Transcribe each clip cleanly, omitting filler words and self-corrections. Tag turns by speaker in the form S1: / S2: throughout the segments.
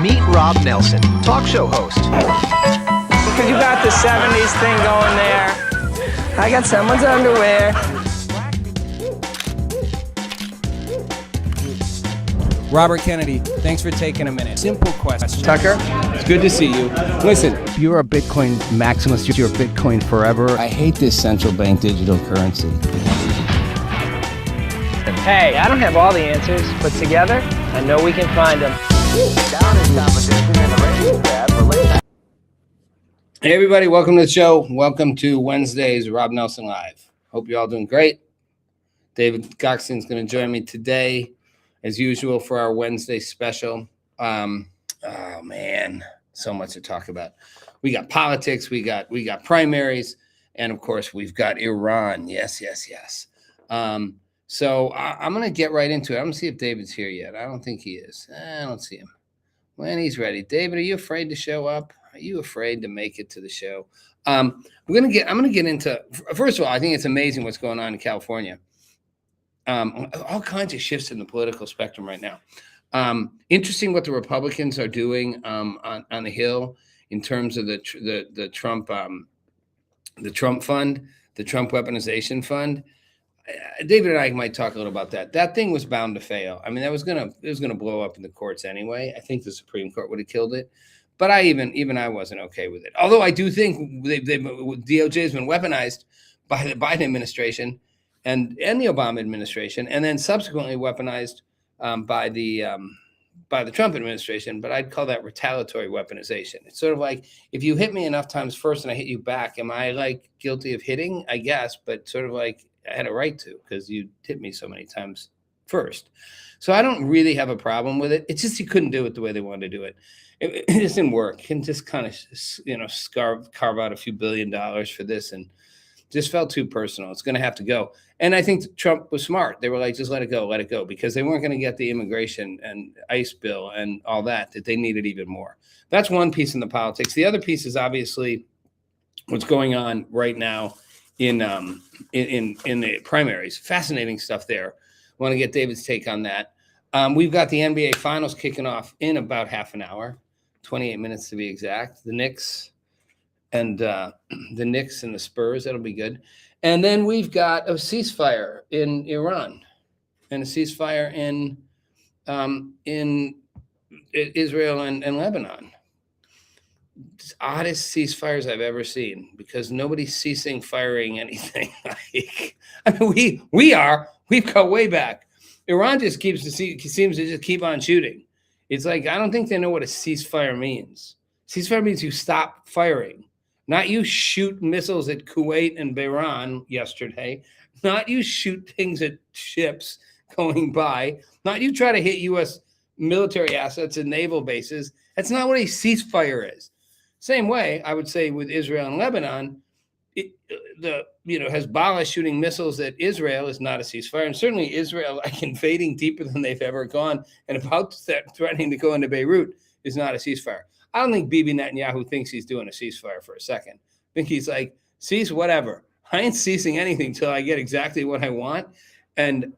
S1: Meet Rob Nelson, talk show host.
S2: Because you got the 70s thing going there. I got someone's underwear.
S3: Robert Kennedy, thanks for taking a minute. Simple question.
S4: Tucker, it's good to see you. Listen,
S5: you're a Bitcoin maximalist. You're Bitcoin forever.
S6: I hate this central bank digital currency.
S2: Hey, I don't have all the answers, but together, I know we can find them.
S4: Hey everybody, welcome to the show. Welcome to Wednesday's Rob Nelson Live. Hope you're all doing great. David Goxton's going to join me today, as usual, for our Wednesday special. Oh man, so much to talk about. We got politics, we got primaries, and of course we've got Iran. Yes. So I'm going to get right into it. I'm going to see if David's here yet. I don't think he is. I don't see him. When he's ready. David, are you afraid to show up? Are you afraid to make it to the show? I'm going to get into, first of all, I think it's amazing what's going on in California. All kinds of shifts in the political spectrum right now. Interesting what the Republicans are doing on the Hill in terms of the Trump fund, the Trump weaponization fund. David and I might talk a little about that. That thing was bound to fail. I mean, it was gonna blow up in the courts anyway. I think the Supreme Court would have killed it, but even I wasn't okay with it. Although I do think DOJ has been weaponized by the Biden administration and the Obama administration, and then subsequently weaponized by the Trump administration. But I'd call that retaliatory weaponization. It's sort of like, if you hit me enough times first and I hit you back, am I like guilty of hitting? I guess, but sort of like, I had a right to, because you hit me so many times first. So I don't really have a problem with it. It's just you couldn't do it the way they wanted to do it. It just didn't work. You can just kind of, carve out a few $1 billion for this and Just felt too personal. It's going to have to go. And I think Trump was smart. They were like, just let it go, because they weren't going to get the immigration and ICE bill and all that they needed even more. That's one piece in the politics. The other piece is obviously what's going on right now in the primaries. Fascinating stuff there. I want to get David's take on that. We've got the NBA Finals kicking off in about half an hour, 28 minutes to be exact. The Knicks and the Spurs. That'll be good. And then we've got a ceasefire in Iran and a ceasefire in Israel and Lebanon. It's oddest ceasefires I've ever seen because nobody's ceasing firing anything. I mean, we've got way back. Iran just seems to just keep on shooting. It's like, I don't think they know what a ceasefire means. Ceasefire means you stop firing. Not you shoot missiles at Kuwait and Bahrain yesterday. Not you shoot things at ships going by. Not you try to hit U.S. military assets and naval bases. That's not what a ceasefire is. Same way, I would say with Israel and Lebanon, Hezbollah shooting missiles at Israel is not a ceasefire. And certainly Israel, like invading deeper than they've ever gone and about threatening to go into Beirut is not a ceasefire. I don't think Bibi Netanyahu thinks he's doing a ceasefire for a second. I think he's like, cease whatever. I ain't ceasing anything till I get exactly what I want. And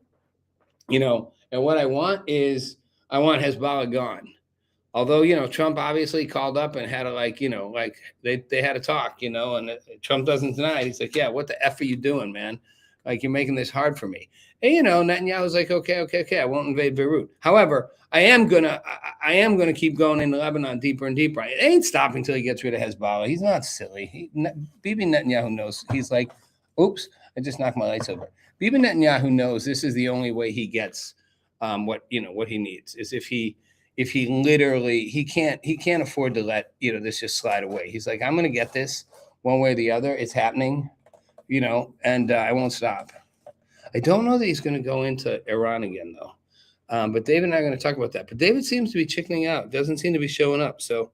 S4: what I want is I want Hezbollah gone. Although, Trump obviously called up and had to they had a talk, and Trump doesn't deny it. He's like, yeah, what the F are you doing, man? Like, you're making this hard for me. And, Netanyahu's like, okay, I won't invade Beirut. However, I am gonna keep going into Lebanon deeper and deeper. It ain't stopping until he gets rid of Hezbollah. He's not silly. Bibi Netanyahu knows. He's like, oops, I just knocked my lights over. Bibi Netanyahu knows this is the only way he gets what he needs is if he literally he can't afford to let this just slide away. He's like, I'm gonna get this one way or the other. It's happening, and I won't stop. I don't know that he's going to go into Iran again, though. But David and I are going to talk about that. But David seems to be chickening out. Doesn't seem to be showing up. So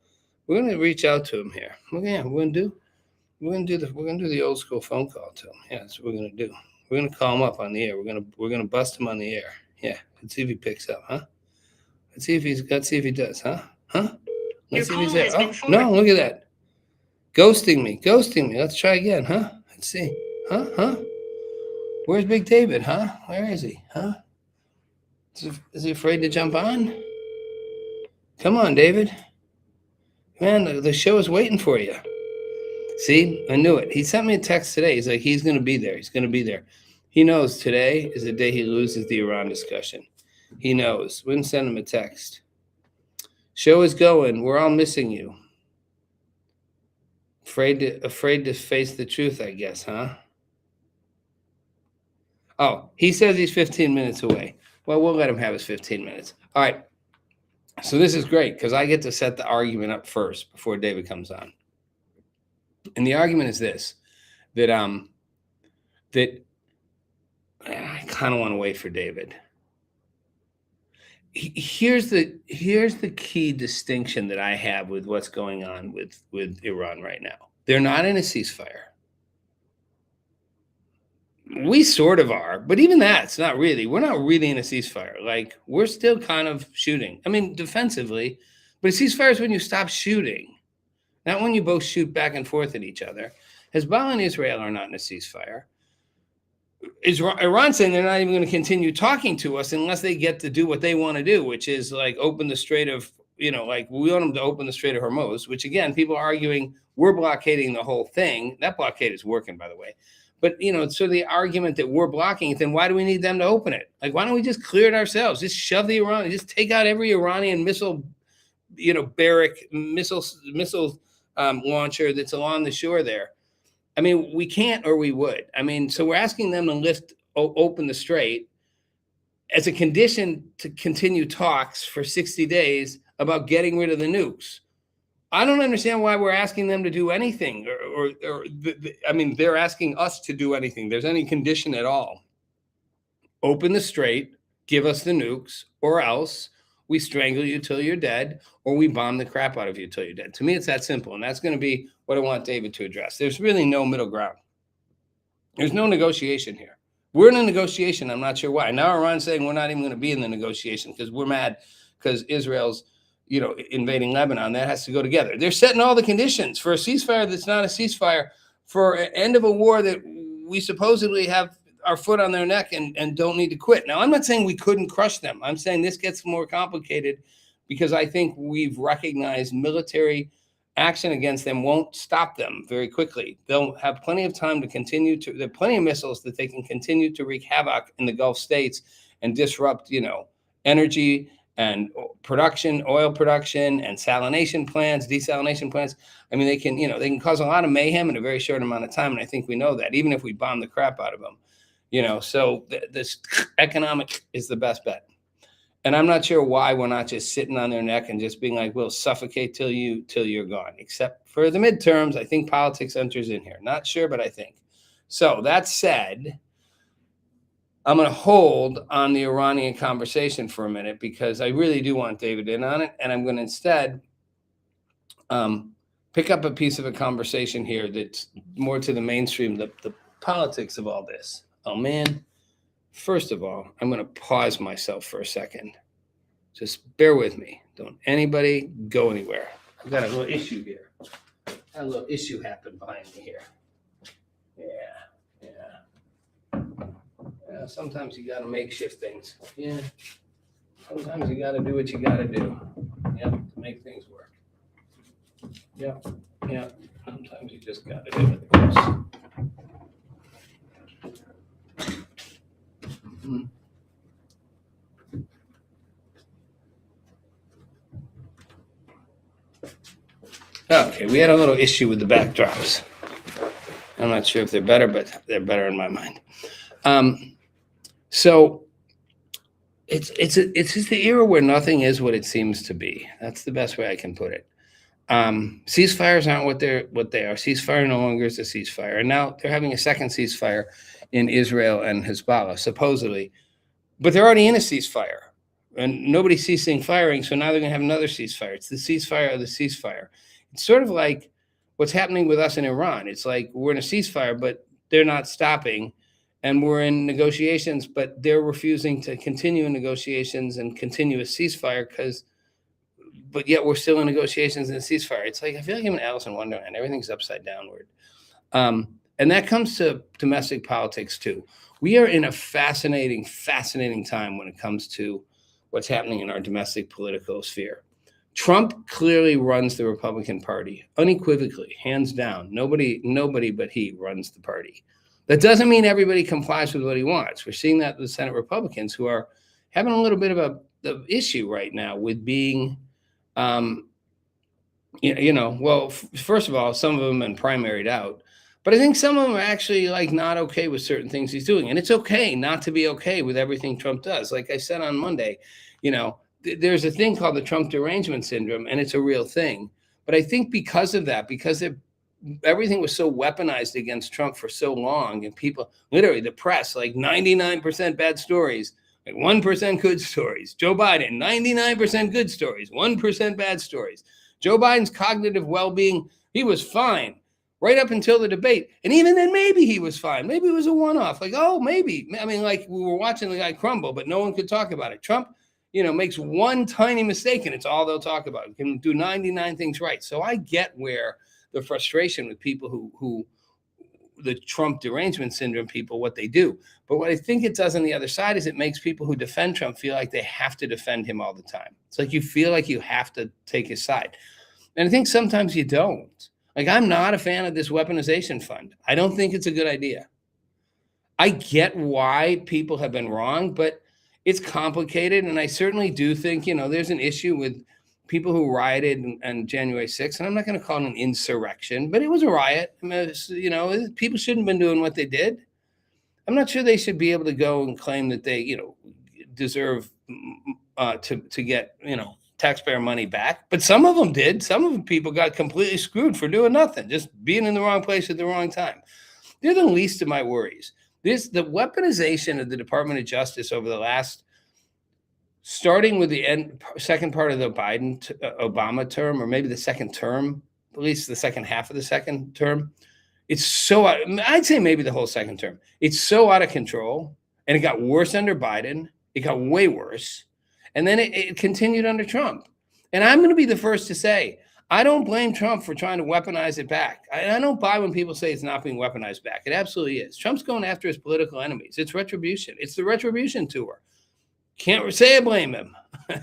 S4: we're going to reach out to him here. We're going to do the old school phone call to him. Yeah, that's what we're going to do. We're going to call him up on the air. We're going to bust him on the air. Yeah, let's see if he picks up, huh? Let's see if he does, huh? Let's see if he's there. Oh, no, look at that. Ghosting me. Let's try again, huh? Let's see. Huh? Where's Big David, huh? Where is he, huh? Is he afraid to jump on? Come on, David. Man, the show is waiting for you. See, I knew it. He sent me a text today. He's like, he's going to be there. He knows today is the day he loses the Iran discussion. He knows. Wouldn't send him a text. Show is going. We're all missing you. Afraid to face the truth, I guess, huh? Oh, he says he's 15 minutes away. Well, we'll let him have his 15 minutes. All right. So this is great because I get to set the argument up first before David comes on. And the argument is this, that I kind of want to wait for David. Here's the key distinction that I have with what's going on with Iran right now. They're not in a ceasefire. We sort of are, but even that's not really. We're not really in a ceasefire. Like, we're still kind of shooting. I mean, defensively, but a ceasefire is when you stop shooting, not when you both shoot back and forth at each other. Hezbollah and Israel are not in a ceasefire. Iran saying they're not even going to continue talking to us unless they get to do what they want to do, which is like open the Strait of, we want them to open the Strait of Hormuz, which again, people are arguing we're blockading the whole thing. That blockade is working, by the way. But, so the argument that we're blocking it, then why do we need them to open it? Like, why don't we just clear it ourselves? Just shove the Iranian, just take out every Iranian missile, barrack, missile launcher that's along the shore there. I mean, we can't, or we would. I mean, so we're asking them to open the strait as a condition to continue talks for 60 days about getting rid of the nukes. I don't understand why we're asking them to do anything, they're asking us to do anything. There's any condition at all. Open the strait, give us the nukes, or else we strangle you till you're dead, or we bomb the crap out of you till you're dead. To me, it's that simple, and that's going to be what I want David to address. There's really no middle ground. There's no negotiation here. We're in a negotiation. I'm not sure why. Now Iran's saying we're not even going to be in the negotiation because we're mad because Israel's, invading Lebanon. That has to go together. They're setting all the conditions for a ceasefire that's not a ceasefire, for an end of a war that we supposedly have our foot on their neck and don't need to quit. Now, I'm not saying we couldn't crush them. I'm saying this gets more complicated because I think we've recognized military action against them won't stop them very quickly. They'll have plenty of time to continue to, there are plenty of missiles that they can continue to wreak havoc in the Gulf states and disrupt, energy and production, oil production and salination plants, desalination plants. I mean, they can cause a lot of mayhem in a very short amount of time. And I think we know that, even if we bomb the crap out of them, so this economic is the best bet. And I'm not sure why we're not just sitting on their neck and just being like, we'll suffocate till you're gone, except for the midterms. I think politics enters in here. Not sure, but I think. So that said, I'm going to hold on the Iranian conversation for a minute because I really do want David in on it. And I'm going to instead pick up a piece of a conversation here that's more to the mainstream, the politics of all this. Oh, man. First of all, I'm going to pause myself for a second. Just bear with me. Don't anybody go anywhere. I've got a little issue here. A little issue happened behind me here. Yeah. Sometimes you got to makeshift things. Yeah. Sometimes you got to do what you got to do. Yep, to make things work. Yep. Sometimes you just got to do it. Okay, we had a little issue with the backdrops. I'm not sure if they're better, but they're better in my mind. So it's just the era where nothing is what it seems to be. That's the best way I can put it. Ceasefires aren't what they are. Ceasefire no longer is a ceasefire, and now they're having a second ceasefire in Israel and Hezbollah, supposedly, but they're already in a ceasefire, and nobody's ceasing firing. So now they're going to have another ceasefire. It's the ceasefire of the ceasefire. It's sort of like what's happening with us in Iran. It's like we're in a ceasefire, but they're not stopping. And we're in negotiations, but they're refusing to continue in negotiations and continue a ceasefire but yet we're still in negotiations and a ceasefire. It's like, I feel like I'm in Alice in Wonderland. Everything's upside downward. And that comes to domestic politics too. We are in a fascinating time when it comes to what's happening in our domestic political sphere. Trump clearly runs the Republican Party, unequivocally, hands down. Nobody but he runs the party. That doesn't mean everybody complies with what he wants. We're seeing that with Senate Republicans who are having a little bit of the issue right now with being, first of all, some of them have been primaried out, but I think some of them are actually like not okay with certain things he's doing. And it's okay not to be okay with everything Trump does. Like I said on Monday, there's a thing called the Trump derangement syndrome, and it's a real thing. But I think because of that, because everything was so weaponized against Trump for so long, and people, literally the press, like 99% bad stories, like 1% good stories. Joe Biden, 99% good stories, 1% bad stories. Joe Biden's cognitive well-being, he was fine right up until the debate. And even then, maybe he was fine. Maybe it was a one-off. Like, oh, maybe. I mean, like we were watching the guy crumble, but no one could talk about it. Trump, makes one tiny mistake, and it's all they'll talk about. He can do 99 things right. So I get where the frustration with people who the Trump derangement syndrome people, what they do. But what I think it does on the other side is it makes people who defend Trump feel like they have to defend him all the time. It's like you feel like you have to take his side. And I think sometimes you don't. Like, I'm not a fan of this weaponization fund. I don't think it's a good idea. I get why people have been wrong, but it's complicated. And I certainly do think, there's an issue with people who rioted on January 6th, and I'm not going to call it an insurrection, but it was a riot. I mean, people shouldn't have been doing what they did. I'm not sure they should be able to go and claim that they, deserve to get, taxpayer money back. But some of them did. Some of the people got completely screwed for doing nothing, just being in the wrong place at the wrong time. They're the least of my worries. The weaponization of the Department of Justice over the last, starting with the second part of the Obama term, or maybe the second term, at least the second half of the second term, It's so, I'd say maybe the whole second term. It's so out of control, and it got worse under Biden. It got way worse. And then it continued under Trump. And I'm going to be the first to say, I don't blame Trump for trying to weaponize it back. I don't buy when people say it's not being weaponized back. It absolutely is. Trump's going after his political enemies. It's retribution. It's the retribution tour. Can't say I blame him. I'm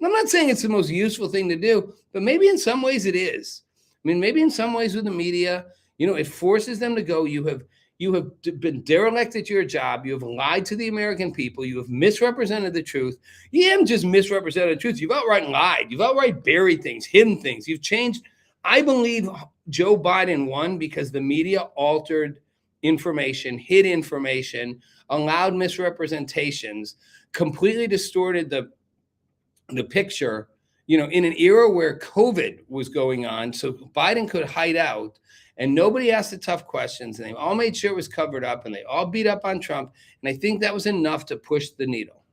S4: not saying it's the most useful thing to do, but maybe in some ways it is. I mean, maybe in some ways with the media, it forces them to go. You have been derelict at your job. You have lied to the American people. You have misrepresented the truth. You haven't just misrepresented the truth. You've outright lied. You've outright buried things, hidden things. You've changed. I believe Joe Biden won because the media altered information, hid information, allowed misrepresentations, completely distorted the picture, in an era where COVID was going on. So Biden could hide out. And nobody asked the tough questions, and they all made sure it was covered up, and they all beat up on Trump. And I think that was enough to push the needle.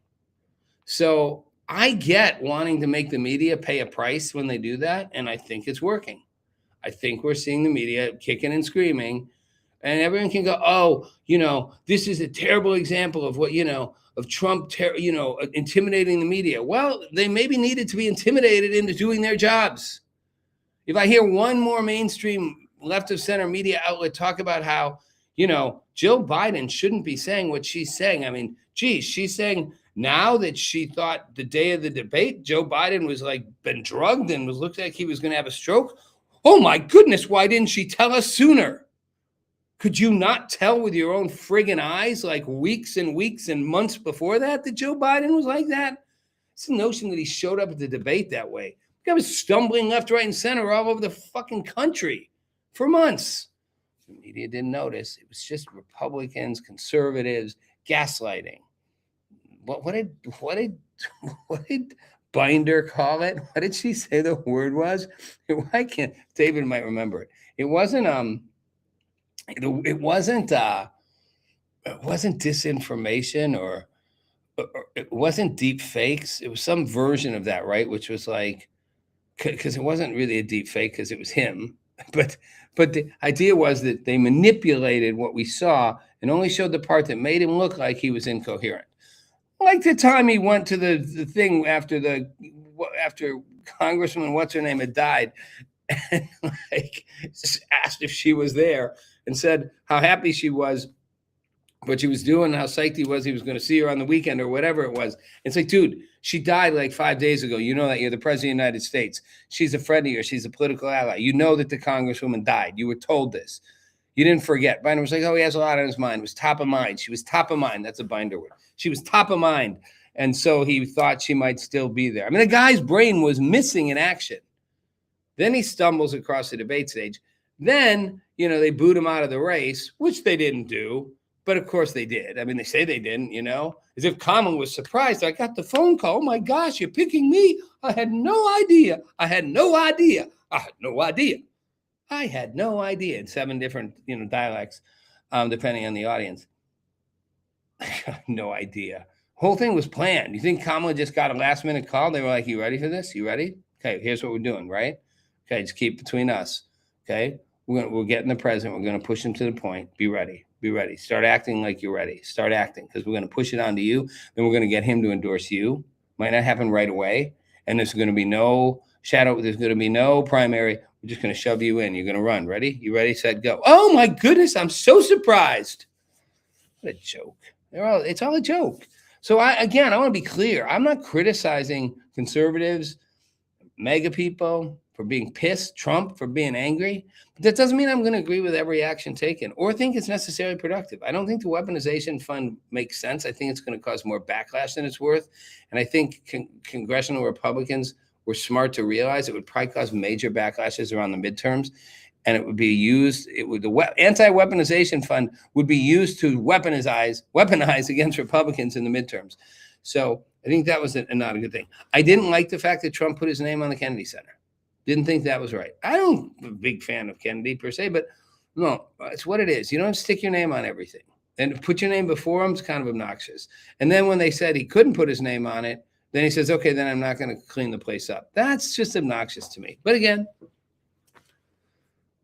S4: So I get wanting to make the media pay a price when they do that, and I think it's working. I think we're seeing the media kicking and screaming, and everyone can go, oh, this is a terrible example of what, of Trump, intimidating the media. Well, they maybe needed to be intimidated into doing their jobs. If I hear one more mainstream left of center media outlet talk about how, Jill Biden shouldn't be saying what she's saying. I mean, geez, she's saying now that she thought the day of the debate, Joe Biden was been drugged and looked like he was going to have a stroke. Oh my goodness, why didn't she tell us sooner? Could you not tell with your own friggin' eyes, weeks and weeks and months before that Joe Biden was like that? It's the notion that he showed up at the debate that way. The guy was stumbling left, right, and center all over the fucking country for months. The media didn't notice. It was just Republicans, conservatives, gaslighting. What did Binder call it? What did she say the word was? I can't. David might remember it. It wasn't disinformation or it wasn't deep fakes. It was some version of that, right? Which was because it wasn't really a deep fake because it was him. But the idea was that they manipulated what we saw and only showed the part that made him look like he was incoherent. Like the time he went to the thing after Congressman what's her name had died, and asked if she was there and said how happy she was, what she was doing, how psyched he was going to see her on the weekend or whatever it was. It's dude, she died 5 days ago. You know that. You're the president of the United States. She's a friend of yours. She's a political ally. You know that the congresswoman died. You were told this. You didn't forget. Binder was oh, he has a lot on his mind. It was top of mind. She was top of mind. That's a Binder word. She was top of mind. And so he thought she might still be there. I mean, the guy's brain was missing in action. Then he stumbles across the debate stage. Then, they boot him out of the race, which they didn't do. But of course they did. I mean, they say they didn't, as if Kamala was surprised. I got the phone call. Oh my gosh, you're picking me. I had no idea. I had no idea in 7 different, dialects, depending on the audience. No idea. Whole thing was planned. You think Kamala just got a last minute call? They were like, you ready for this? You ready? Okay, here's what we're doing, right? Okay, just keep between us. Okay, we're getting the president. We're going to push him to the point. Be ready. Be ready. Start acting like you're ready. Start acting because we're going to push it onto you. Then we're going to get him to endorse you. Might not happen right away. And there's going to be no shadow. There's going to be no primary. We're just going to shove you in. You're going to run. Ready? You ready? Set, go. Oh my goodness. I'm so surprised. What a joke. It's all a joke. So I want to be clear. I'm not criticizing conservatives, mega people for being pissed, Trump for being angry. But that doesn't mean I'm going to agree with every action taken or think it's necessarily productive. I don't think the weaponization fund makes sense. I think it's going to cause more backlash than it's worth. And I think congressional Republicans were smart to realize it would probably cause major backlashes around the midterms. And it would be used, the anti-weaponization fund would be used to weaponize against Republicans in the midterms. So I think that was not a good thing. I didn't like the fact that Trump put his name on the Kennedy Center. Didn't think that was right. I'm a big fan of Kennedy per se, but no, it's what it is. You don't stick your name on everything. And put your name before him is kind of obnoxious. And then when they said he couldn't put his name on it, then he says, okay, then I'm not going to clean the place up. That's just obnoxious to me. But again,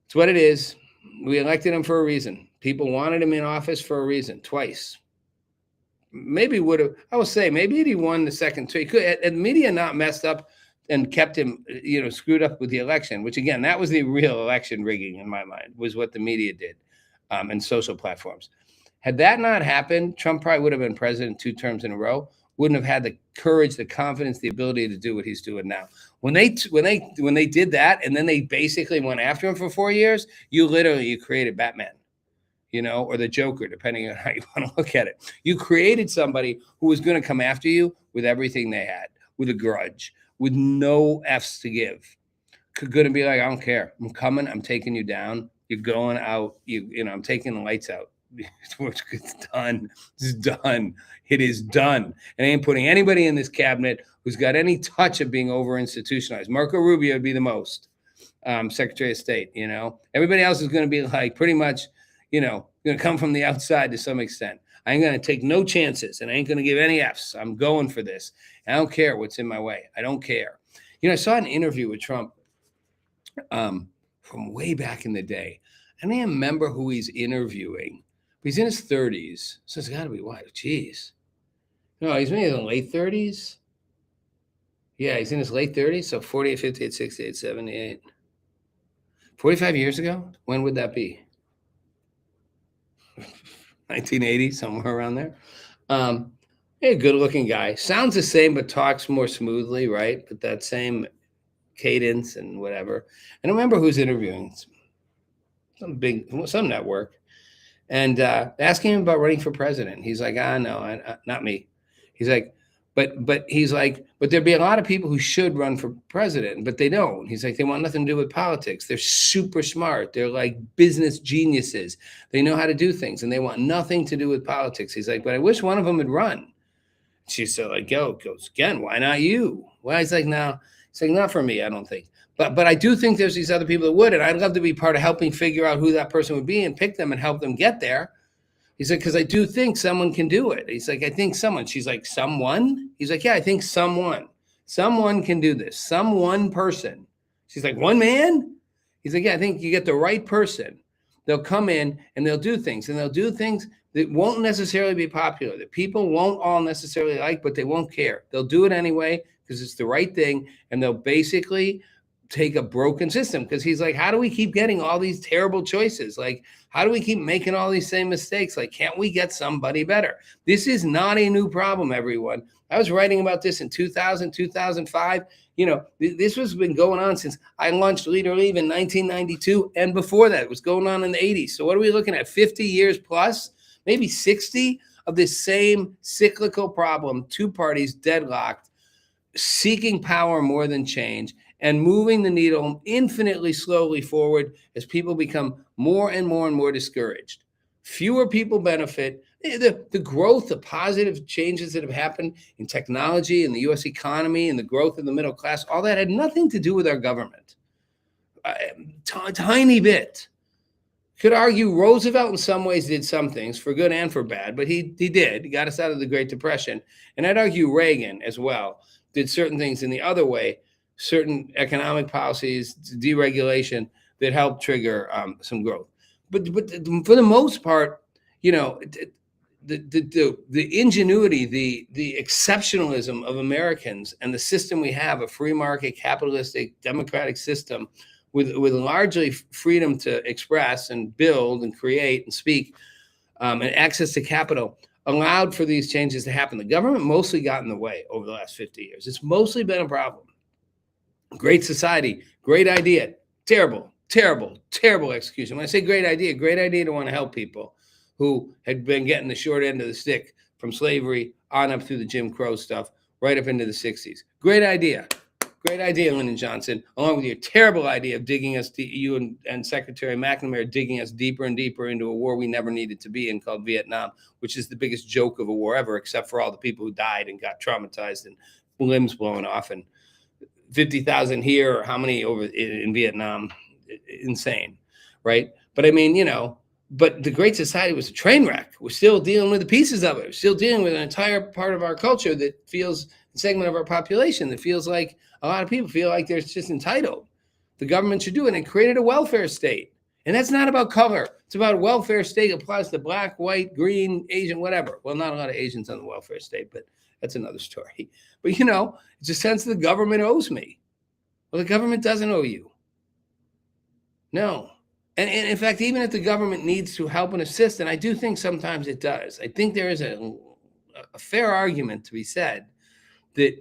S4: it's what it is. We elected him for a reason. People wanted him in office for a reason, twice. Maybe would have, I will say, maybe he won the second two. He could, had the media not messed up and kept him, screwed up with the election, which again, that was the real election rigging in my mind, was what the media did, and social platforms. Had that not happened, Trump probably would have been president 2 terms in a row, wouldn't have had the courage, the confidence, the ability to do what he's doing now. When they did that, and then they basically went after him for 4 years, you created Batman, or the Joker, depending on how you want to look at it. You created somebody who was going to come after you with everything they had, with a grudge, with no F's to give. Going to be like, I don't care. I'm coming. I'm taking you down. You're going out. I'm taking the lights out. It's done. It's done. It is done. And I ain't putting anybody in this cabinet who's got any touch of being over institutionalized. Marco Rubio would be the most, Secretary of State. Everybody else is going to be like pretty much, going to come from the outside to some extent. I ain't going to take no chances, and I ain't going to give any F's. I'm going for this. And I don't care what's in my way. I don't care. I saw an interview with Trump from way back in the day. I don't even remember who he's interviewing. He's in his 30s, so it's got to be what? Geez. No, he's maybe in the late 30s. Yeah, he's in his late 30s, so 48, 58, 68, 78. 45 years ago? When would that be? 1980, somewhere around there. A good-looking guy. Sounds the same, but talks more smoothly, right? But that same cadence and whatever. And I remember who's interviewing. Some network. And asking him about running for president. He's like, no, not me. He's like, but he's like, but there'd be a lot of people who should run for president, but they don't. He's like, they want nothing to do with politics. They're super smart. They're like business geniuses. They know how to do things, and they want nothing to do with politics. He's like, but I wish one of them would run. She's so like, goes again, why not you? Well, he's like, no. He's like, not for me, I don't think. But I do think there's these other people that would, and I'd love to be part of helping figure out who that person would be and pick them and help them get there. He's like, because I do think someone can do it. He's like, I think someone. She's like, someone? He's like, yeah, I think someone. Someone can do this. Some one person. She's like, one man? He's like, yeah, I think you get the right person. They'll come in and they'll do things. And they'll do things that won't necessarily be popular, that people won't all necessarily like, but they won't care. They'll do it anyway because it's the right thing. And they'll basically take a broken system, because he's like, how do we keep getting all these terrible choices? Like, how do we keep making all these same mistakes? Like, can't we get somebody better? This is not a new problem, everyone. I was writing about this in 2000, 2005. This has been going on since I launched Lead or Leave in 1992. And before that, it was going on in the 80s. So what are we looking at? 50 years plus, maybe 60 of this same cyclical problem, two parties deadlocked, seeking power more than change, and moving the needle infinitely slowly forward as people become more and more and more discouraged. Fewer people benefit. The growth, the positive changes that have happened in technology, in the U.S. economy, and the growth of the middle class, all that had nothing to do with our government. Tiny bit. Could argue Roosevelt in some ways did some things for good and for bad, but he did. He got us out of the Great Depression. And I'd argue Reagan as well did certain things in the other way, certain economic policies, deregulation that helped trigger some growth. But for the most part, the ingenuity, the exceptionalism of Americans and the system we have, a free market, capitalistic, democratic system with largely freedom to express and build and create and speak, and access to capital, allowed for these changes to happen. The government mostly got in the way over the last 50 years. It's mostly been a problem. Great society, great idea, terrible, terrible, terrible execution. When I say great idea to want to help people who had been getting the short end of the stick from slavery on up through the Jim Crow stuff, right up into the 60s. Great idea, Lyndon Johnson, along with your terrible idea of digging us, you and Secretary McNamara digging us deeper and deeper into a war we never needed to be in, called Vietnam, which is the biggest joke of a war ever, except for all the people who died and got traumatized and limbs blown off, and 50,000 here, or how many over in Vietnam. Insane, right? But I mean, but the Great Society was a train wreck. We're still dealing with the pieces of it. We're still dealing with an entire part of our culture that feels, a segment of our population that feels like a lot of people feel like they're just entitled. The government should do it, and it created a welfare state. And that's not about color. It's about a welfare state applies to black, white, green, Asian, whatever. Well, not a lot of Asians on the welfare state, but that's another story. But, it's a sense the government owes me. Well, the government doesn't owe you. No. And in fact, even if the government needs to help and assist, and I do think sometimes it does, I think there is a fair argument to be said that,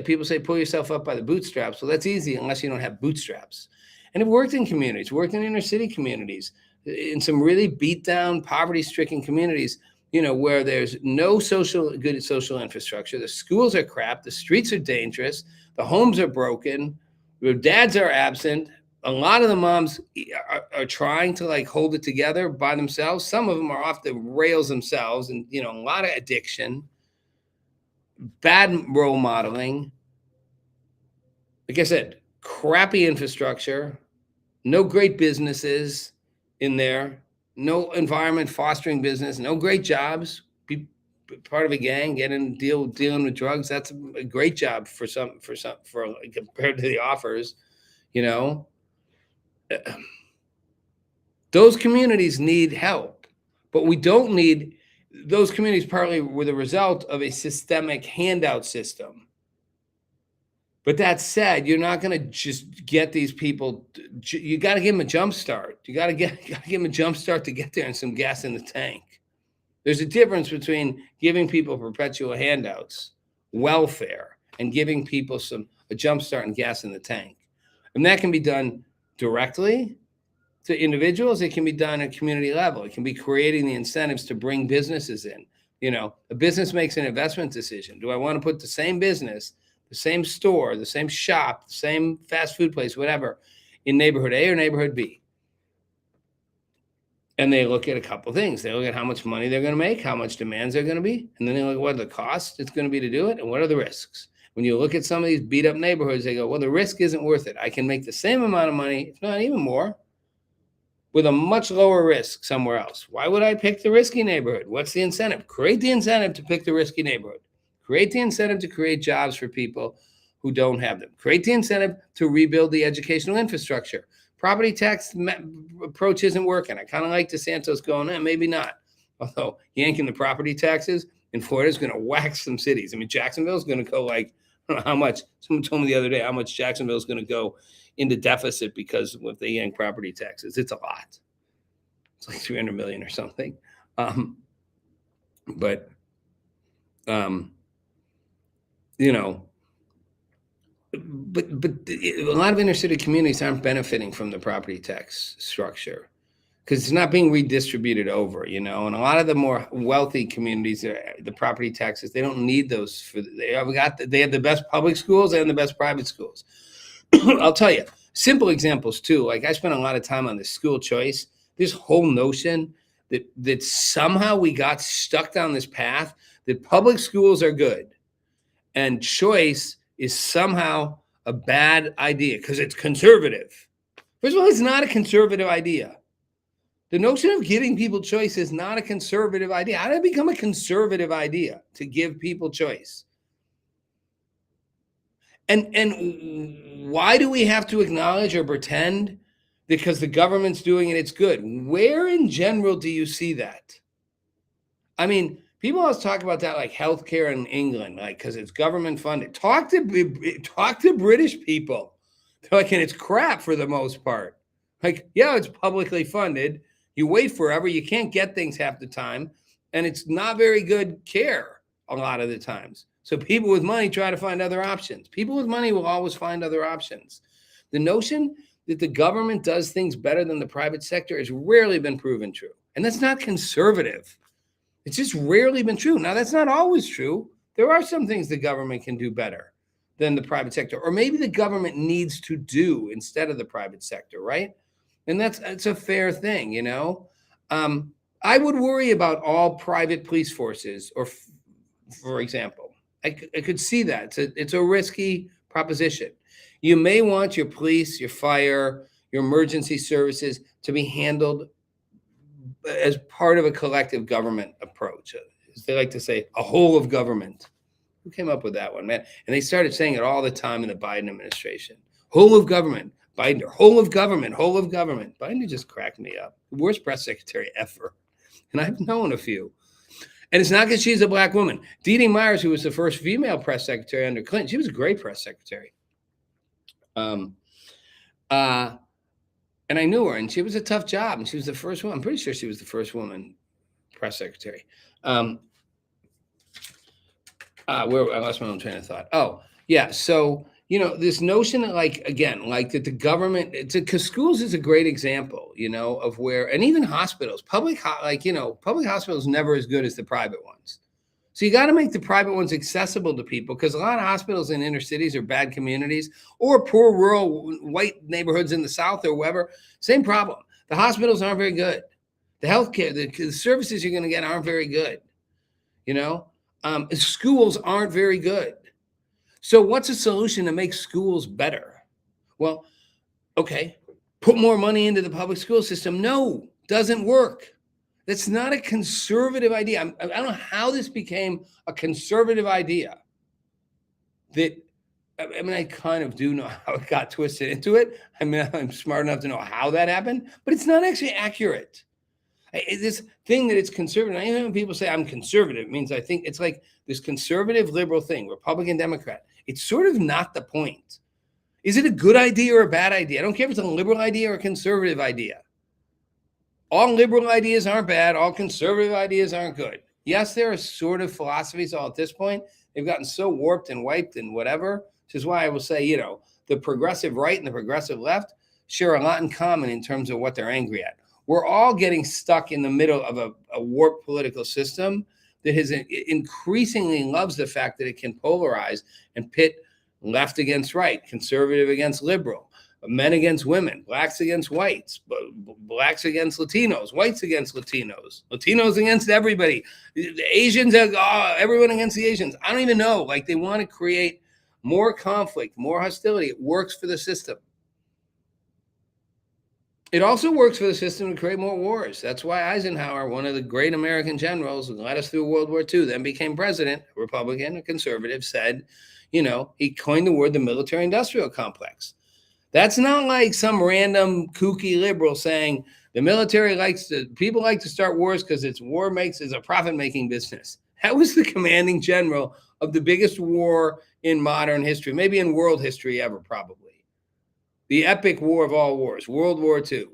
S4: people say pull yourself up by the bootstraps. Well, that's easy unless you don't have bootstraps. And it worked in communities, worked in inner city communities, in some really beat down, poverty-stricken communities, where there's no good social infrastructure. The schools are crap. The streets are dangerous. The homes are broken. The dads are absent. A lot of the moms are trying to hold it together by themselves. Some of them are off the rails themselves, and a lot of addiction, bad role modeling. Like I said, crappy infrastructure, no great businesses in there, no environment fostering business, no great jobs. Be part of a gang, dealing with drugs. That's a great job for compared to the offers, Those communities need help, but we don't need those communities. Partly were the result of a systemic handout system. But that said, you're not going to just get these people. You got to give them a jump start. You got to give them a jump start to get there and some gas in the tank. There's a difference between giving people perpetual handouts, welfare, and giving people a jump start and gas in the tank. And that can be done directly to individuals. It can be done at community level. It can be creating the incentives to bring businesses in. A business makes an investment decision. Do I want to put the same business, the same store, the same shop, the same fast food place, whatever, in neighborhood A or neighborhood B? And they look at a couple of things. They look at how much money they're going to make, how much demands are going to be, and then they look at what the cost it's going to be to do it, and what are the risks. When you look at some of these beat up neighborhoods, they go, well, the risk isn't worth it. I can make the same amount of money, if not even more, with a much lower risk somewhere else. Why would I pick the risky neighborhood? What's the incentive? Create the incentive to pick the risky neighborhood. Create the incentive to create jobs for people who don't have them. Create the incentive to rebuild the educational infrastructure. Property tax approach isn't working. I kind of like DeSantis going, maybe not. Although yanking the property taxes in Florida is going to whack some cities. I mean, Jacksonville is going to go I don't know how much. Someone told me the other day how much Jacksonville is going to go into deficit because if they yank property taxes, it's a lot. It's like 300 million or something. But a lot of inner city communities aren't benefiting from the property tax structure because it's not being redistributed over, and a lot of the more wealthy communities, the property taxes, they don't need those they have the best public schools and the best private schools. I'll tell you, simple examples too. Like I spent a lot of time on this school choice, this whole notion that somehow we got stuck down this path that public schools are good and choice is somehow a bad idea because it's conservative. First of all, it's not a conservative idea. The notion of giving people choice is not a conservative idea. How did it become a conservative idea to give people choice? And why do we have to acknowledge or pretend because the government's doing it, it's good? Where in general do you see that? I mean, people always talk about that like healthcare in England, because it's government funded. Talk to British people. They're and it's crap for the most part. Yeah, it's publicly funded. You wait forever. You can't get things half the time. And it's not very good care a lot of the times. So people with money try to find other options. People with money will always find other options. The notion that the government does things better than the private sector has rarely been proven true. And that's not conservative. It's just rarely been true. Now, that's not always true. There are some things the government can do better than the private sector, or maybe the government needs to do instead of the private sector, right? And that's a fair thing, I would worry about all private police forces, or for example, I could see that. It's a risky proposition. You may want your police, your fire, your emergency services to be handled as part of a collective government approach. As they like to say, a whole of government. Who came up with that one, man? And they started saying it all the time in the Biden administration. Whole of government. Binder, whole of government, whole of government. Binder just cracked me up. The worst press secretary ever. And I've known a few. And it's not because she's a black woman. Dee Dee Myers, who was the first female press secretary under Clinton, she was a great press secretary. And I knew her, and she was a tough job, and she was the first one. I'm pretty sure she was the first woman press secretary. Where I lost my own train of thought. Oh, yeah. So, you know, this notion that, like, again, like that the government, because schools is a great example, you know, of where, and even hospitals, public hospitals never as good as the private ones. So you got to make the private ones accessible to people, because a lot of hospitals in inner cities are bad communities or poor rural white neighborhoods in the South or wherever. Same problem. The hospitals aren't very good. The healthcare, the services you're going to get aren't very good. You know, schools aren't very good. So what's a solution to make schools better? Well, okay, put more money into the public school system. No, doesn't work. That's not a conservative idea. I don't know how this became a conservative idea. I kind of do know how it got twisted into it. I mean, I'm smart enough to know how that happened, but it's not actually accurate. This thing that it's conservative, I even when people say I'm conservative, it means I think it's like this conservative liberal thing, Republican, Democrat. It's sort of not the point. Is it a good idea or a bad idea? I don't care if it's a liberal idea or a conservative idea. All liberal ideas aren't bad. All conservative ideas aren't good. Yes, there are sort of philosophies all at this point. They've gotten so warped and wiped and whatever, which is why I will say, you know, the progressive right and the progressive left share a lot in common in terms of what they're angry at. We're all getting stuck in the middle of a warped political system that has increasingly loves the fact that it can polarize and pit left against right, conservative against liberal, men against women, blacks against whites, blacks against Latinos, whites against Latinos, Latinos against everybody, the Asians, everyone against the Asians. I don't even know. Like, they want to create more conflict, more hostility. It works for the system. It also works for the system to create more wars. That's why Eisenhower, one of the great American generals who led us through World War II, then became president, Republican, a conservative, said, you know, he coined the word the military-industrial complex. That's not like some random kooky liberal saying the military people like to start wars because it's a profit-making business. That was the commanding general of the biggest war in modern history, maybe in world history ever, probably. The epic war of all wars, World War II.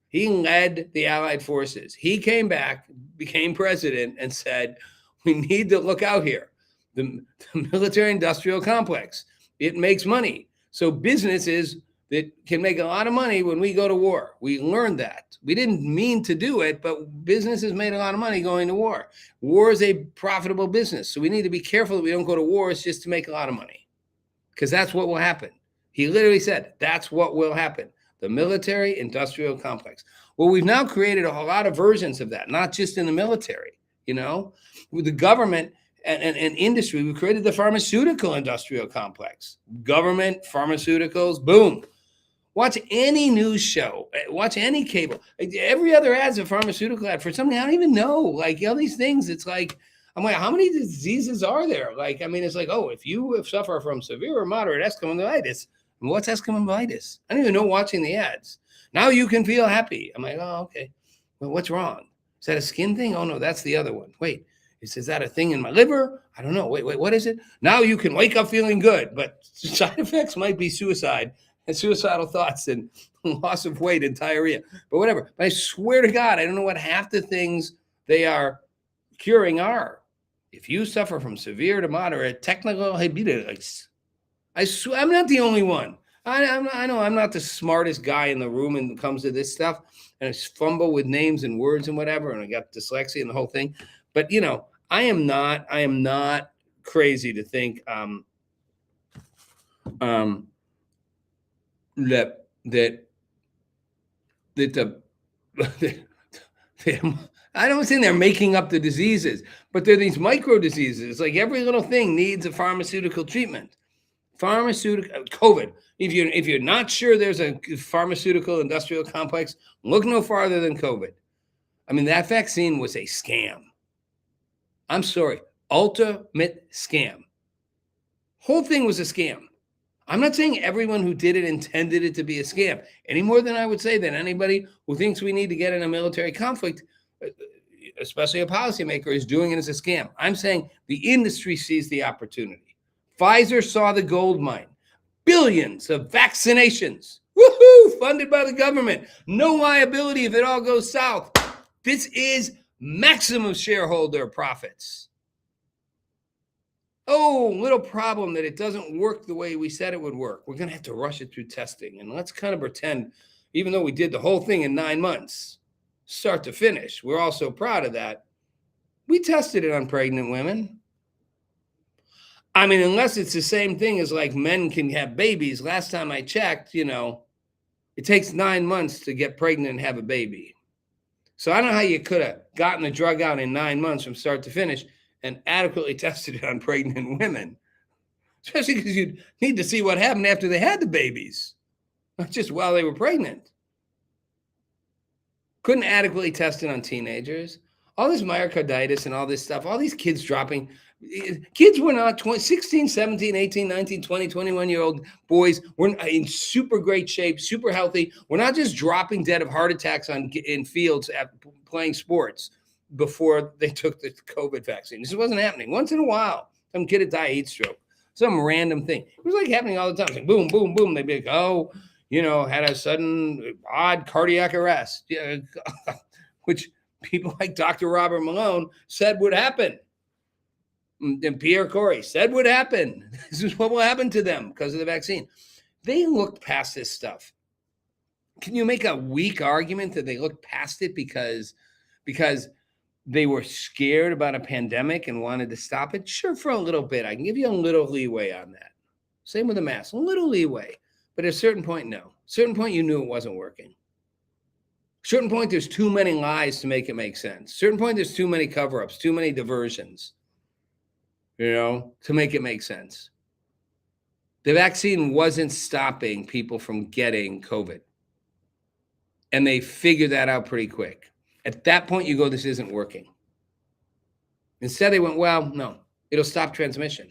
S4: He led the Allied forces. He came back, became president, and said, we need to look out here. The military-industrial complex, it makes money. So businesses that can make a lot of money when we go to war. We learned that. We didn't mean to do it, but businesses made a lot of money going to war. War is a profitable business. So we need to be careful that we don't go to wars just to make a lot of money, because that's what will happen. He literally said, that's what will happen. The military-industrial complex. Well, we've now created a lot of versions of that, not just in the military, you know. With the government and industry, we created the pharmaceutical industrial complex. Government, pharmaceuticals, boom. Watch any news show, watch any cable. Every other ad's a pharmaceutical ad for something I don't even know. Like, all these things, it's like, I'm like, how many diseases are there? Like, I mean, it's like, oh, if you suffer from severe or moderate Eskimomyelitis, what's Eskimomyelitis? I don't even know watching the ads. Now you can feel happy. I'm like, oh, okay. Well, what's wrong? Is that a skin thing? Oh, no, that's the other one. Wait, is that a thing in my liver? I don't know. Wait, what is it? Now you can wake up feeling good, but side effects might be suicide and suicidal thoughts and loss of weight and diarrhea, but whatever. But I swear to God, I don't know what half the things they are curing are. If you suffer from severe to moderate technical hepatitis, I swear, I'm not the only one. I know I'm not the smartest guy in the room when it comes to this stuff, and I fumble with names and words and whatever, and I got dyslexia and the whole thing. But, you know, I am not crazy to think that I don't think they're making up the diseases, but they're these micro diseases. Like, every little thing needs a pharmaceutical treatment. COVID. If you're not sure there's a pharmaceutical industrial complex, look no farther than COVID. I mean, that vaccine was a scam. I'm sorry, ultimate scam. Whole thing was a scam. I'm not saying everyone who did it intended it to be a scam, any more than I would say that anybody who thinks we need to get in a military conflict, especially a policymaker, is doing it as a scam. I'm saying the industry sees the opportunity. Pfizer saw the gold mine. Billions of vaccinations, woohoo, funded by the government. No liability if it all goes south. This is maximum shareholder profits. Oh, little problem that it doesn't work the way we said it would work. We're going to have to rush it through testing. And let's kind of pretend, even though we did the whole thing in 9 months, start to finish, we're all so proud of that. We tested it on pregnant women. I mean, unless it's the same thing as like men can have babies. Last time I checked, it takes 9 months to get pregnant and have a baby. So I don't know how you could have gotten the drug out in 9 months from start to finish and adequately tested it on pregnant women, especially because you'd need to see what happened after they had the babies, not just while they were pregnant. Couldn't adequately test it on teenagers. All this myocarditis and all this stuff, all these kids dropping. Kids were not 16, 17, 18, 19, 20, 21-year-old boys were in super great shape, super healthy. We're not just dropping dead of heart attacks in fields at playing sports before they took the COVID vaccine. This wasn't happening. Once in a while, some kid would die of heat stroke, some random thing. It was like happening all the time. It's like boom, boom, boom. They'd be like, oh, had a sudden odd cardiac arrest, which people like Dr. Robert Malone said would happen. And Pierre Corey said would happen. This is what will happen to them because of the vaccine. They looked past this stuff. Can you make a weak argument that they looked past it because they were scared about a pandemic and wanted to stop it? Sure, for a little bit. I can give you a little leeway on that. Same with the mask, a little leeway. But at a certain point, no. At a certain point, you knew it wasn't working. At a certain point, there's too many lies to make it make sense. At a certain point, there's too many cover-ups, too many diversions, to make it make sense. The vaccine wasn't stopping people from getting COVID. And they figured that out pretty quick. At that point, you go, this isn't working. Instead, they went, well, no, it'll stop transmission.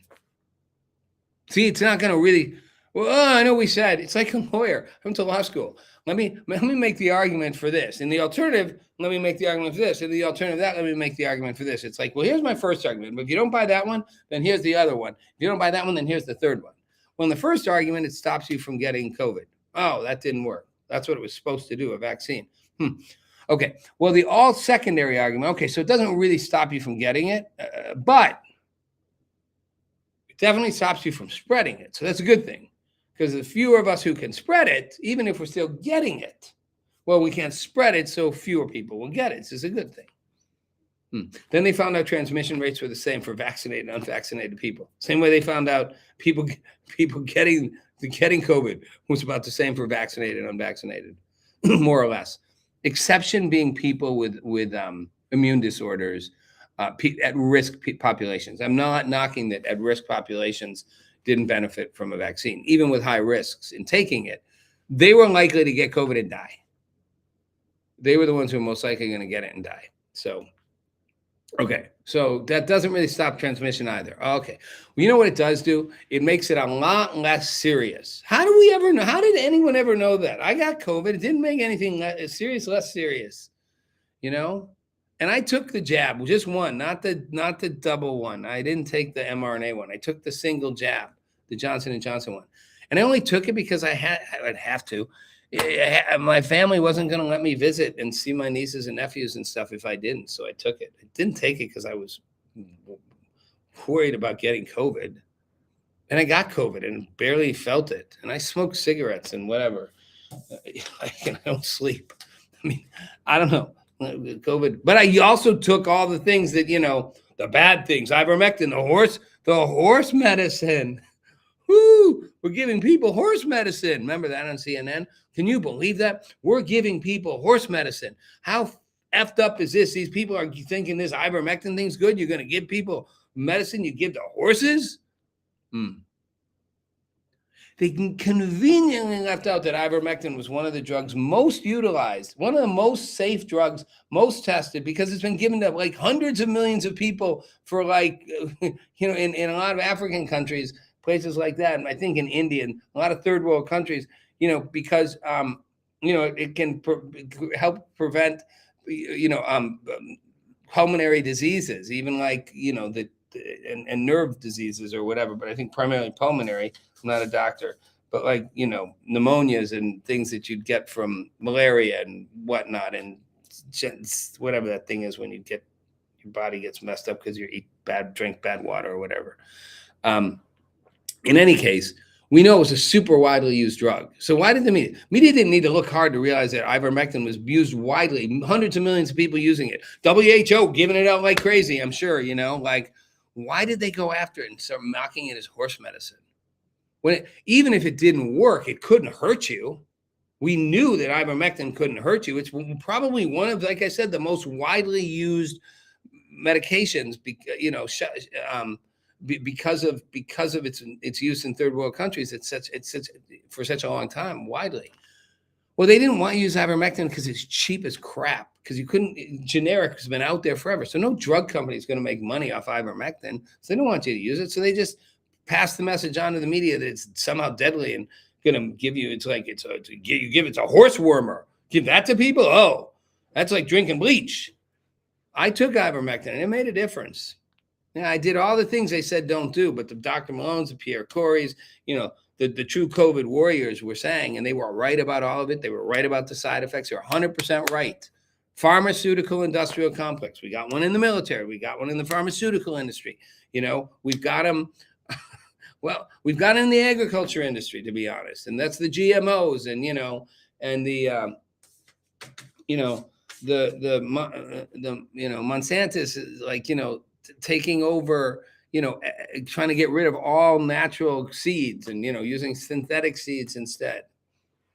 S4: See, it's not going to really, I know we said, it's like a lawyer. I went to law school. Let me make the argument for this. In the alternative, let me make the argument for this. In the alternative that, let me make the argument for this. It's like, well, here's my first argument. But if you don't buy that one, then here's the other one. If you don't buy that one, then here's the third one. Well, in the first argument, it stops you from getting COVID. Oh, that didn't work. That's what it was supposed to do, a vaccine. Okay, well, the all secondary argument, okay, so it doesn't really stop you from getting it, but it definitely stops you from spreading it. So that's a good thing, because the fewer of us who can spread it, even if we're still getting it, well, we can't spread it, so fewer people will get it. So it's a good thing. Then they found out transmission rates were the same for vaccinated and unvaccinated people. Same way they found out people getting COVID was about the same for vaccinated and unvaccinated, more or less. Exception being people with immune disorders, at risk populations. I'm not knocking that at risk populations didn't benefit from a vaccine, even with high risks in taking it. They were likely to get COVID and die. They were the ones who were most likely going to get it and die. So, okay, so that doesn't really stop transmission either. Okay, well, you know what it does do? It makes it a lot less serious. How do we ever know? How did anyone ever know that? I got COVID. It didn't make anything less serious, And I took the jab, just one, not the double one. I didn't take the mRNA one. I took the single jab, the Johnson & Johnson one. And I only took it because I'd have to. My family wasn't going to let me visit and see my nieces and nephews and stuff if I didn't. So I took it. I didn't take it because I was worried about getting COVID. And I got COVID and barely felt it. And I smoked cigarettes and whatever. I don't sleep. I mean, I don't know. COVID. But I also took all the things that, the bad things. Ivermectin, the horse medicine. Woo! We're giving people horse medicine. Remember that on CNN? Can you believe that? We're giving people horse medicine. How effed up is this? These people are thinking this ivermectin thing's good. You're going to give people medicine you give to horses? They conveniently left out that ivermectin was one of the drugs most utilized, one of the most safe drugs, most tested, because it's been given to like hundreds of millions of people for in a lot of African countries. places like that. And I think in India and a lot of third world countries, because, it can help prevent, pulmonary diseases, even like, and nerve diseases or whatever, but I think primarily pulmonary. I'm not a doctor, but like, pneumonias and things that you'd get from malaria and whatnot, and whatever that thing is when your body gets messed up because you drink bad water or whatever. In any case, we know it was a super widely used drug. So why did the media didn't need to look hard to realize that ivermectin was used widely, hundreds of millions of people using it, WHO giving it out like crazy, I'm sure, like, why did they go after it and start mocking it as horse medicine? Even if it didn't work, it couldn't hurt you. We knew that ivermectin couldn't hurt you. It's probably one of, like I said, the most widely used medications, because of its use in third world countries. It's for such a long time widely. Well, they didn't want to use ivermectin because it's cheap as crap. Because generic has been out there forever. So no drug company is going to make money off ivermectin. So they don't want you to use it. So they just pass the message on to the media that it's somehow deadly and going to give you. It's like it's a horse wormer. Give that to people. Oh, that's like drinking bleach. I took ivermectin and it made a difference. Yeah, I did all the things they said don't do, but the Dr. Malone's, the Pierre Corey's, the true COVID warriors were saying, and they were right about all of it. They were right about the side effects. They were 100% right. Pharmaceutical industrial complex. We got one in the military. We got one in the pharmaceutical industry. We've got them. Well, we've got it in the agriculture industry, to be honest, and that's the GMOs and the Monsanto's is like, taking over, trying to get rid of all natural seeds and, using synthetic seeds instead,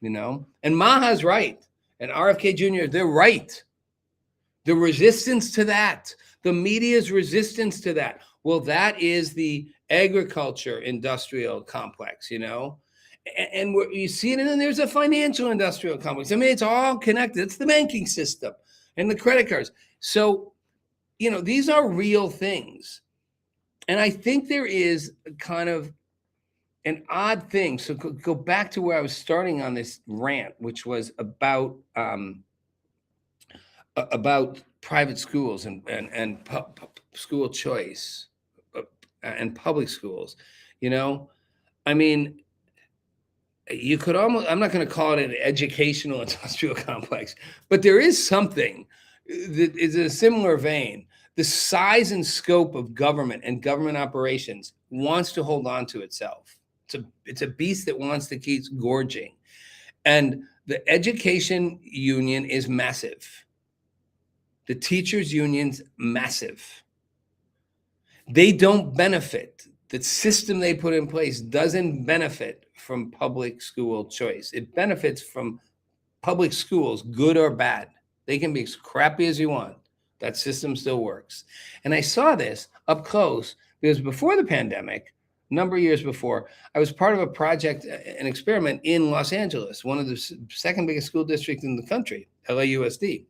S4: and Maha's right. And RFK Jr., they're right. The resistance to that, the media's resistance to that. Well, that is the agriculture industrial complex, and you see it, and then there's a financial industrial complex. I mean, it's all connected. It's the banking system and the credit cards. So, these are real things. And I think there is kind of an odd thing. So go back to where I was starting on this rant, which was about private schools and school choice and public schools. I mean, you could almost, I'm not going to call it an educational industrial complex, but there is something that is in a similar vein. The size and scope of government and government operations wants to hold on to itself. It's a beast that wants to keep gorging. And the education union is massive. The teachers union's massive. They don't benefit. The system they put in place doesn't benefit from public school choice. It benefits from public schools, good or bad. They can be as crappy as you want. That system still works. And I saw this up close because before the pandemic, a number of years before, I was part of a project, an experiment in Los Angeles, one of the second biggest school districts in the country, LAUSD.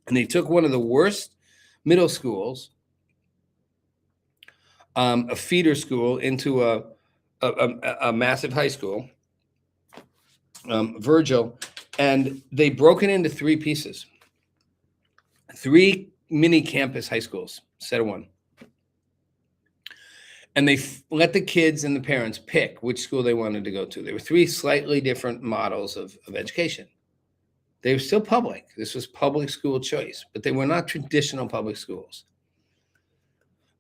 S4: And they took one of the worst middle schools, a feeder school, into a massive high school, Virgil, and they broke it into three pieces. 3 mini campus high schools, instead of one. And they let the kids and the parents pick which school they wanted to go to. There were 3 slightly different models of education. They were still public. This was public school choice, but they were not traditional public schools.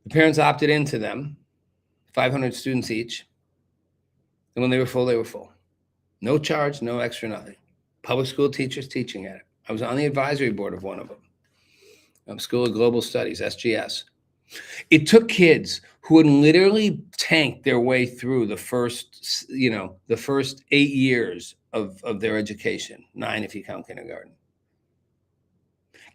S4: The parents opted into them, 500 students each. And when they were full, they were full. No charge, no extra, nothing. Public school teachers teaching at it. I was on the advisory board of one of them. School of Global Studies, SGS. It took kids who had literally tanked their way through the first 8 years of their education, 9 if you count kindergarten.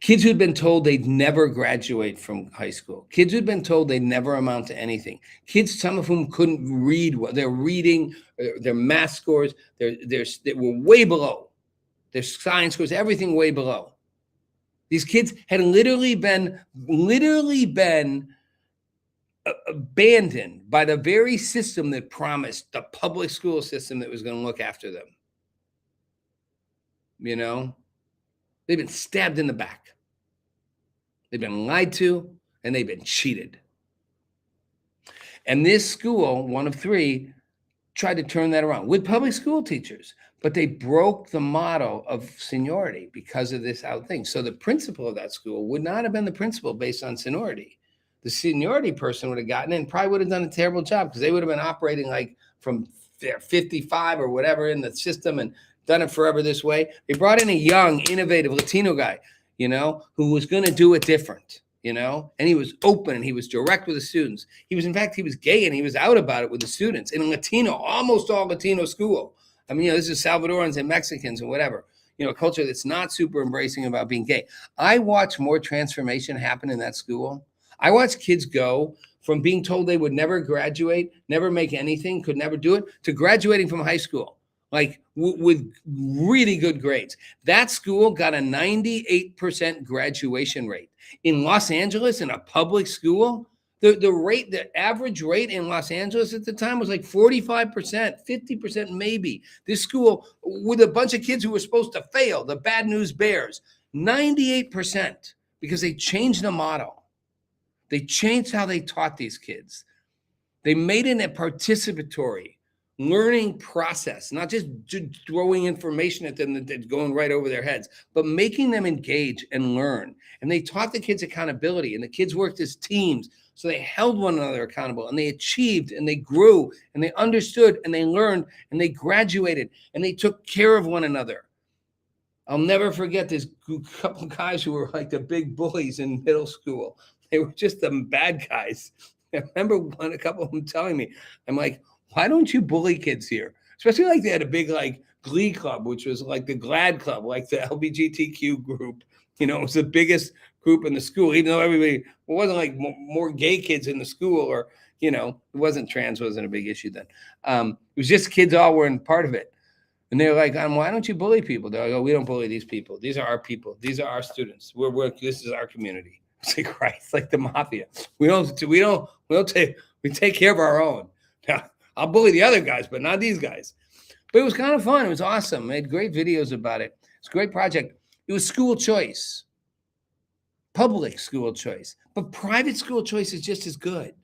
S4: Kids who'd been told they'd never graduate from high school. Kids who'd been told they'd never amount to anything. Kids, some of whom couldn't read. Their reading, their math scores, they were way below. Their science scores, everything way below. These kids had literally been abandoned by the very system that promised the public school system that was going to look after them. You know, they've been stabbed in the back. They've been lied to, and they've been cheated. And this school, one of three, tried to turn that around with public school teachers, but they broke the model of seniority because of this out thing. So the principal of that school would not have been the principal based on seniority. The seniority person would have gotten in, probably would have done a terrible job because they would have been operating like from their 55 or whatever in the system and done it forever this way. They brought in a young, innovative Latino guy, you know, who was going to do it different, you know, and he was open and he was direct with the students. He was, in fact, he was gay and he was out about it with the students in a Latino, almost all Latino school. I mean, you know, this is Salvadorans and Mexicans and whatever, you know, a culture that's not super embracing about being gay. I watch more transformation happen in that school. I watch kids go from being told they would never graduate, never make anything, could never do it, to graduating from high school, like with really good grades. That school got a 98% graduation rate. In Los Angeles, in a public school, the average rate in Los Angeles at the time was like 45%, 50% maybe. This school with a bunch of kids who were supposed to fail, the bad news bears, 98%, because they changed the model. They changed how they taught these kids. They made it a participatory learning process, not just throwing information at them that's going right over their heads, but making them engage and learn. And they taught the kids accountability, and the kids worked as teams. So they held one another accountable, and they achieved, and they grew, and they understood, and they learned, and they graduated, and they took care of one another. I'll never forget this couple guys who were like the big bullies in middle school. They were just the bad guys. I remember a couple of them telling me, I'm like, why don't you bully kids here? Especially like they had a big like glee club, which was like the GLAD club, like the LGBTQ group. You know, it was the biggest group in the school, even though everybody, it wasn't like more gay kids in the school, or, you know, it wasn't, trans wasn't a big issue then. It was just kids all weren't part of it. And they're like, why don't you bully people? They're like, oh, we don't bully these people. These are our people. These are our students. This is our community. It's like, Christ, like the mafia. We take care of our own. Now, I'll bully the other guys, but not these guys. But it was kind of fun. It was awesome. I had great videos about it. It's a great project. It was school choice, public school choice, but private school choice is just as good.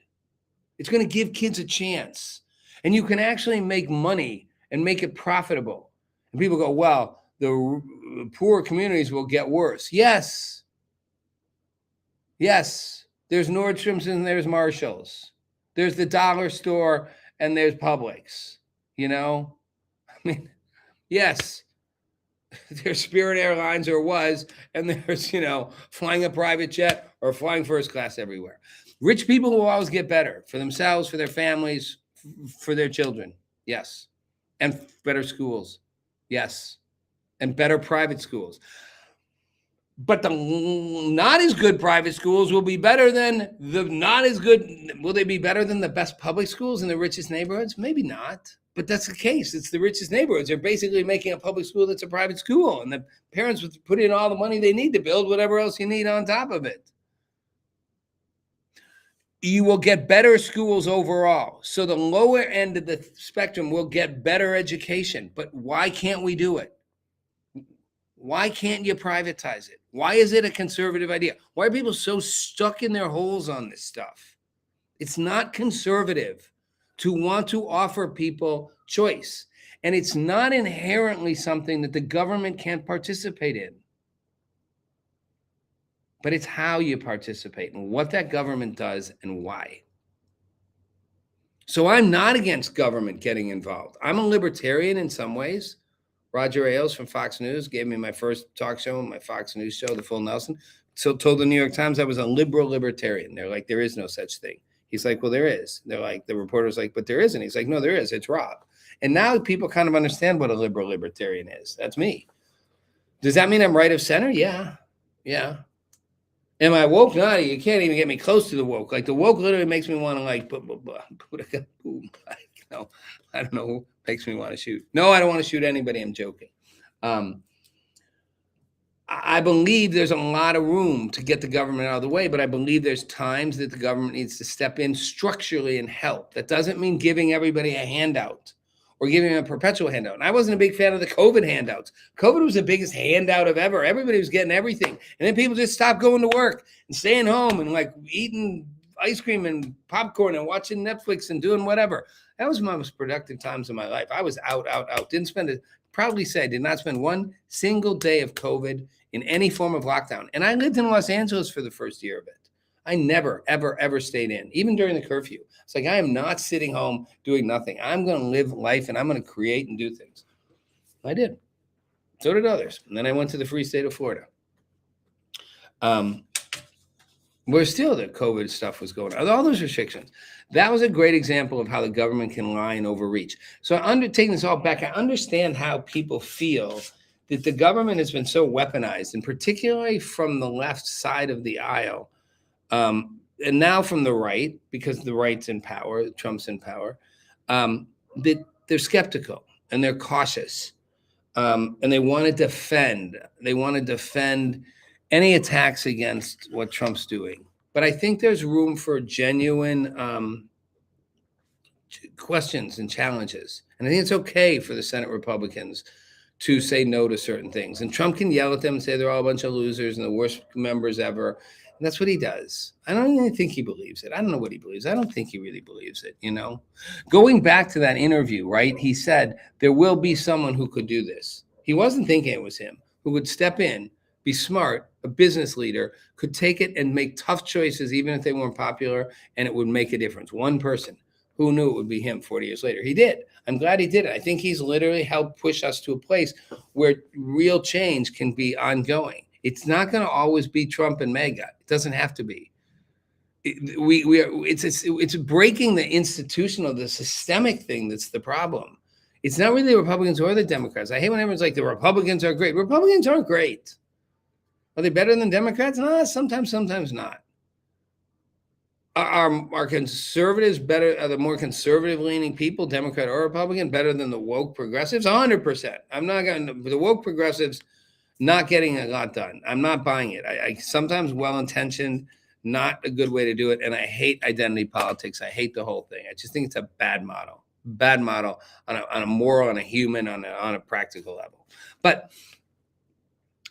S4: It's going to give kids a chance, and you can actually make money and make it profitable. And people go, well, the poor communities will get worse. Yes. Yes. There's Nordstrom's and there's Marshall's. There's the dollar store and there's Publix, you know? I mean, yes, there's Spirit Airlines, or was, and there's, you know, flying a private jet or flying first class everywhere. Rich people will always get better for themselves, for their families, for their children. Yes. And better schools. Yes. And better private schools. But the not as good private schools will be better than the not as good. Will they be better than the best public schools in the richest neighborhoods? Maybe not. But that's the case. It's the richest neighborhoods. They're basically making a public school that's a private school. And the parents would put in all the money they need to build whatever else you need on top of it. You will get better schools overall. So the lower end of the spectrum will get better education. But why can't we do it? Why can't you privatize it? Why is it a conservative idea? Why are people so stuck in their holes on this stuff? It's not conservative to want to offer people choice. And it's not inherently something that the government can't participate in. But it's how you participate and what that government does and why. So I'm not against government getting involved. I'm a libertarian in some ways. Roger Ailes from Fox News gave me my first talk show, my Fox News show, The Full Nelson. So told the New York Times I was a liberal libertarian. They're like, there is no such thing. He's like, well, there is. They're like, the reporter's like, but there isn't. He's like, no, there is. It's Rob. And now people kind of understand what a liberal libertarian is. That's me. Does that mean I'm right of center? Yeah. Yeah. Am I woke? No, you can't even get me close to the woke. Like the woke literally makes me want to like, no, I don't know. Makes me want to shoot. No, I don't want to shoot anybody. I'm joking. I believe there's a lot of room to get the government out of the way, but I believe there's times that the government needs to step in structurally and help. That doesn't mean giving everybody a handout or giving them a perpetual handout. And I wasn't a big fan of the COVID handouts. COVID was the biggest handout of ever. Everybody was getting everything. And then people just stopped going to work and staying home and like eating ice cream and popcorn and watching Netflix and doing whatever. That was my most productive times of my life. I was out. Didn't spend it. Proudly say I did not spend one single day of COVID in any form of lockdown. And I lived in Los Angeles for the first year of it. I never, ever stayed in, even during the curfew. It's like, I am not sitting home doing nothing. I'm going to live life and I'm going to create and do things. I did. So did others. And then I went to the free state of Florida. Where still the COVID stuff was going on, all those restrictions. That was a great example of how the government can lie and overreach. So taking this all back, I understand how people feel that the government has been so weaponized, and particularly from the left side of the aisle, and now from the right, because the right's in power, Trump's in power, that they're skeptical and they're cautious, and they want to defend. They want to defend any attacks against what Trump's doing. But I think there's room for genuine questions and challenges. And I think it's okay for the Senate Republicans to say no to certain things. And Trump can yell at them and say they're all a bunch of losers and the worst members ever. And that's what he does. I don't even think he believes it. I don't know what he believes. I don't think he really believes it, you know? Going back to that interview, right? He said, there will be someone who could do this. He wasn't thinking it was him, who would step in, be smart, a business leader, could take it and make tough choices, even if they weren't popular, and it would make a difference. One person. Who knew it would be him 40 years later? He did. I'm glad he did it. I think he's literally helped push us to a place where real change can be ongoing. It's not going to always be Trump and MAGA. It doesn't have to be. It's breaking the institutional, the systemic thing that's the problem. It's not really the Republicans or the Democrats. I hate when everyone's like, the Republicans are great. Republicans aren't great. Are they better than Democrats? No, sometimes not. Are conservatives better? Are the more conservative leaning people, Democrat or Republican, better than the woke progressives? 100%. I'm not going to, the woke progressives not getting a lot done. I'm not buying it. I sometimes well-intentioned, not a good way to do it. And I hate identity politics. I hate the whole thing. I just think it's a bad model on a moral, on a human, on a practical level. But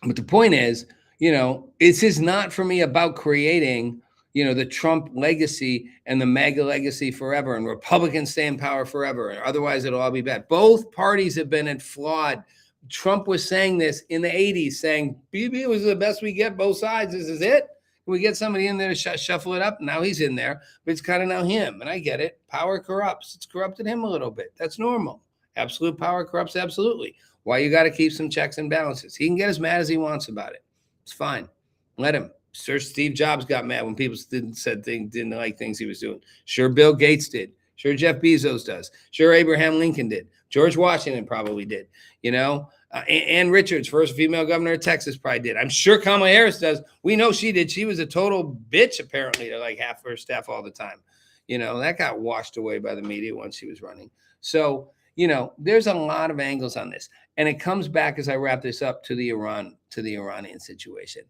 S4: the point is, you know, this is not for me about creating, you know, the Trump legacy and the MAGA legacy forever, and Republicans stay in power forever, and otherwise it'll all be bad. Both parties have been flawed. Trump was saying this in the 80s, saying, BB was the best we get, both sides. This is it. We get somebody in there to shuffle it up. Now he's in there, but it's kind of now him. And I get it. Power corrupts. It's corrupted him a little bit. That's normal. Absolute power corrupts absolutely. Why you got to keep some checks and balances. He can get as mad as he wants about it. It's fine. Let him. Sure, Steve Jobs got mad when people didn't like things he was doing. Sure, Bill Gates did. Sure, Jeff Bezos does. Sure, Abraham Lincoln did. George Washington probably did. You know, Ann Richards, first female governor of Texas, probably did. I'm sure Kamala Harris does. We know she did. She was a total bitch, apparently, to like half her staff all the time. You know, that got washed away by the media once she was running. So, you know, there's a lot of angles on this. And it comes back, as I wrap this up, to the Iranian situation.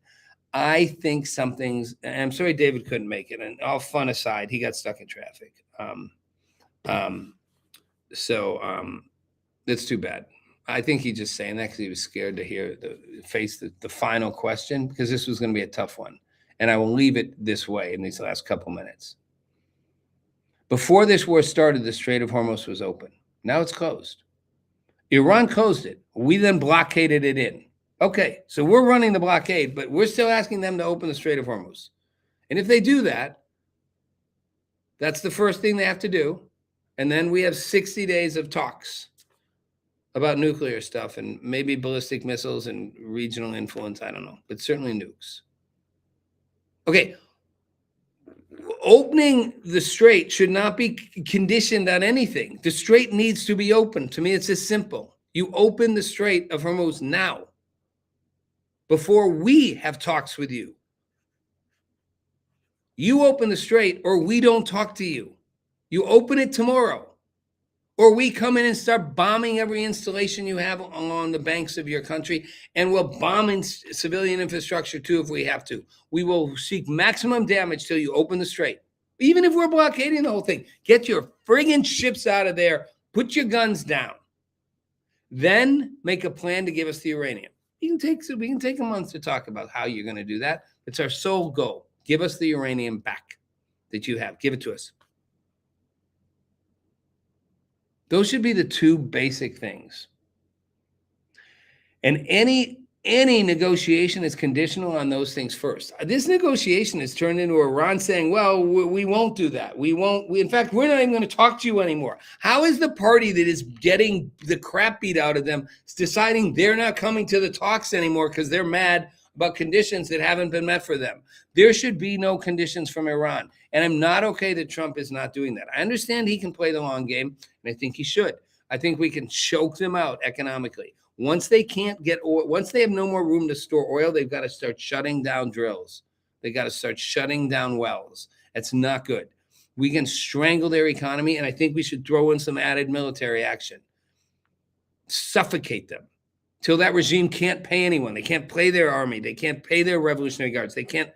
S4: I think and I'm sorry David couldn't make it. And all fun aside, he got stuck in traffic. It's too bad. I think he's just saying that because he was scared to face the final question, because this was going to be a tough one. And I will leave it this way in these last couple minutes. Before this war started, the Strait of Hormuz was open. Now it's closed. Iran closed it. We then blockaded it in. Okay, so we're running the blockade, but we're still asking them to open the Strait of Hormuz. And if they do that, that's the first thing they have to do. And then we have 60 days of talks about nuclear stuff and maybe ballistic missiles and regional influence. I don't know, but certainly nukes. Okay, opening the strait should not be conditioned on anything. The strait needs to be open. To me, it's as simple. You open the Strait of Hormuz now, before we have talks with you. You open the strait or we don't talk to you. You open it tomorrow Or we come in and start bombing every installation you have along the banks of your country, and we'll bomb in civilian infrastructure too if we have to. We will seek maximum damage till you open the strait. Even if we're blockading the whole thing, get your friggin' ships out of there, put your guns down. Then make a plan to give us the uranium. We can take a month to talk about how you're going to do that. It's our sole goal. Give us the uranium back that you have. Give it to us. Those should be the two basic things. And any negotiation is conditional on those things first. This negotiation has turned into Iran saying, well, we won't do that. In fact, we're not even going to talk to you anymore. How is the party that is getting the crap beat out of them deciding they're not coming to the talks anymore because they're mad about conditions that haven't been met for them? There should be no conditions from Iran. And I'm not okay that Trump is not doing that. I understand he can play the long game, and I think he should. I think we can choke them out economically. Once they can't get oil, once they have no more room to store oil, they've got to start shutting down drills. They got to start shutting down wells. That's not good. We can strangle their economy, and I think we should throw in some added military action. Suffocate them till that regime can't pay anyone. They can't pay their army. They can't pay their Revolutionary Guards. They can't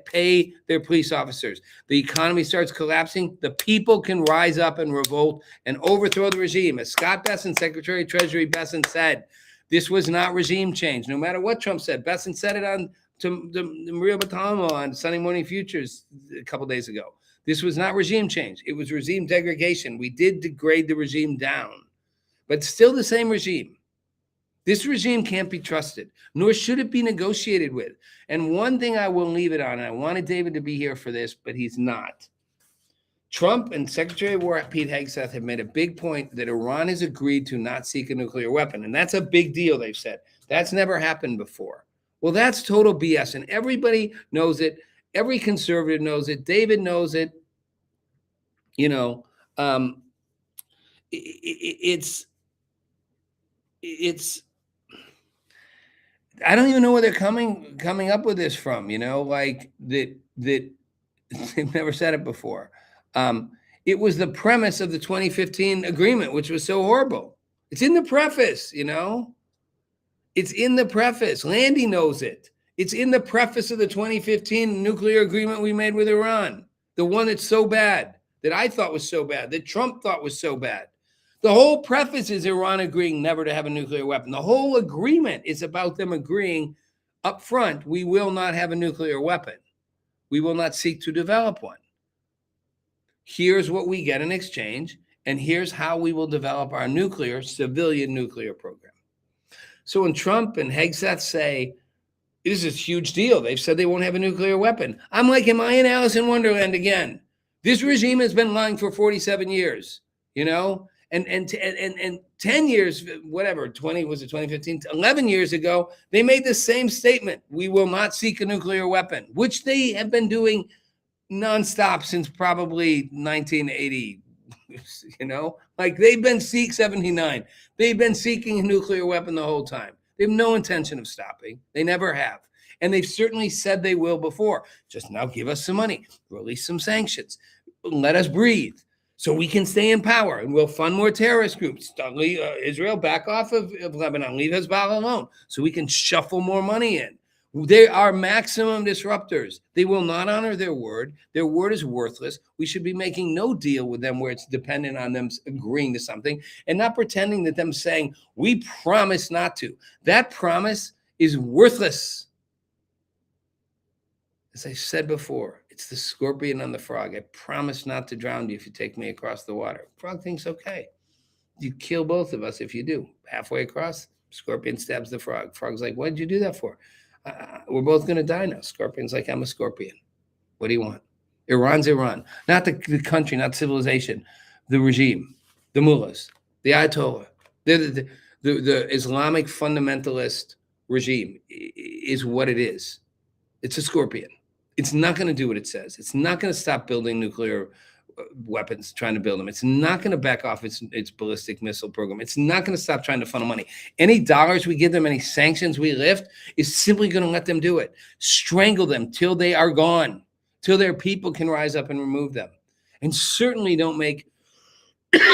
S4: pay their police officers. The economy starts collapsing. The people can rise up and revolt and overthrow the regime. As Scott Bessent, Secretary of Treasury Bessent, said, this was not regime change, no matter what Trump said. Bessent said it on to Maria Bartiromo on Sunday Morning Futures a couple days ago. This was not regime change. It was regime degradation. We did degrade the regime down, but still the same regime. This regime can't be trusted, nor should it be negotiated with. And one thing I will leave it on, and I wanted David to be here for this, but he's not. Trump and Secretary of War Pete Hegseth have made a big point that Iran has agreed to not seek a nuclear weapon. And that's a big deal, they've said. That's never happened before. Well, that's total BS. And everybody knows it. Every conservative knows it. David knows it. You know, it's I don't even know where they're coming up with this from, you know, like that they've never said it before. It was the premise of the 2015 agreement, which was so horrible. It's in the preface, you know. It's in the preface. Landy knows it. It's in the preface of the 2015 nuclear agreement we made with Iran. The one that's so bad, that I thought was so bad, that Trump thought was so bad. The whole preface is Iran agreeing never to have a nuclear weapon. The whole agreement is about them agreeing up front, we will not have a nuclear weapon. We will not seek to develop one. Here's what we get in exchange, and here's how we will develop our civilian nuclear program. So when Trump and Hegseth say, this is a huge deal, they've said they won't have a nuclear weapon. I'm like, am I in Alice in Wonderland again? This regime has been lying for 47 years, you know? And 10 years, whatever, 2015, 11 years ago, they made the same statement. We will not seek a nuclear weapon, which they have been doing nonstop since probably 1980, you know, like they've been 79. They've been seeking a nuclear weapon the whole time. They have no intention of stopping. They never have. And they've certainly said they will before. Just now give us some money, release some sanctions, let us breathe. So we can stay in power, and we'll fund more terrorist groups. Israel back off of Lebanon, leave Hezbollah alone, so we can shuffle more money in. They are maximum disruptors. They will not honor their word. Their word is worthless. We should be making no deal with them where it's dependent on them agreeing to something and not pretending that them saying, we promise not to. That promise is worthless. As I said before, it's the scorpion on the frog. I promise not to drown you if you take me across the water. Frog thinks, okay. You kill both of us if you do. Halfway across, scorpion stabs the frog. Frog's like, what did you do that for? We're both going to die now. Scorpion's like, I'm a scorpion. What do you want? Iran's Iran. Not the country, not civilization. The regime, the mullahs, the Ayatollah. The Islamic fundamentalist regime is what it is. It's a scorpion. It's not going to do what it says. It's not going to stop building nuclear weapons, trying to build them. It's not going to back off its ballistic missile program. It's not going to stop trying to funnel money. Any dollars we give them, any sanctions we lift, is simply going to let them do it. Strangle them till they are gone, till their people can rise up and remove them. And certainly don't make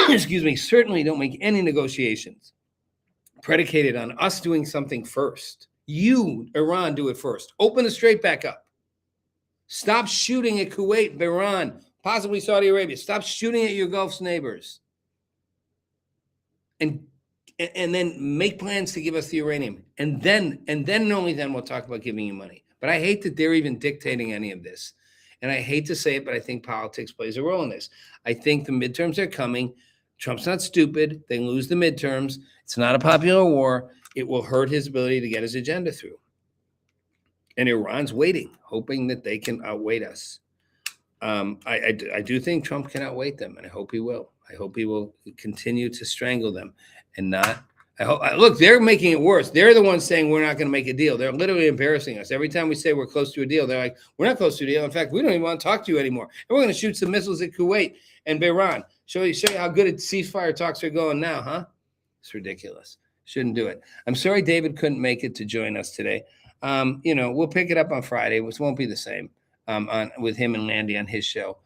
S4: excuse me, certainly don't make any negotiations predicated on us doing something first. You, Iran, do it first. Open the strait back up. Stop shooting at Kuwait, Iran, possibly Saudi Arabia. Stop shooting at your Gulf's neighbors. And then make plans to give us the uranium. And then only then we'll talk about giving you money. But I hate that they're even dictating any of this. And I hate to say it, but I think politics plays a role in this. I think the midterms are coming. Trump's not stupid. They lose the midterms. It's not a popular war. It will hurt his ability to get his agenda through. And Iran's waiting, hoping that they can outweight us. I do think Trump can outweight them, and I hope he will. I hope he will continue to strangle them and not. Look, they're making it worse. They're the ones saying we're not going to make a deal. They're literally embarrassing us. Every time we say we're close to a deal, they're like, we're not close to a deal. In fact, we don't even want to talk to you anymore. And we're going to shoot some missiles at Kuwait and Bahrain. Show you how good at ceasefire talks are going now, huh? It's ridiculous. Shouldn't do it. I'm sorry David couldn't make it to join us today. We'll pick it up on Friday, which won't be the same with him and Landy on his show.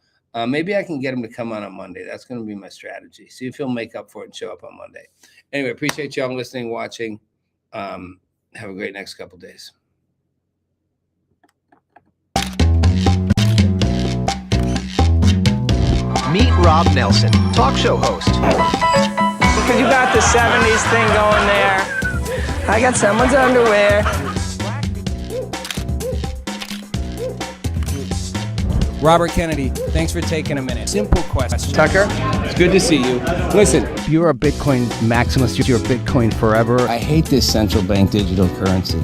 S4: Maybe I can get him to come on Monday. That's going to be my strategy. See if he'll make up for it and show up on Monday. Anyway, appreciate y'all listening, watching. Have a great next couple days.
S1: Meet Rob Nelson, talk show host.
S2: Because you got the 70s thing going there. I got someone's underwear.
S3: Robert Kennedy, thanks for taking a minute. Simple question.
S6: Tucker, it's good to see you. Listen,
S5: If you're a Bitcoin maximalist, you're Bitcoin forever.
S6: I hate this central bank digital currency.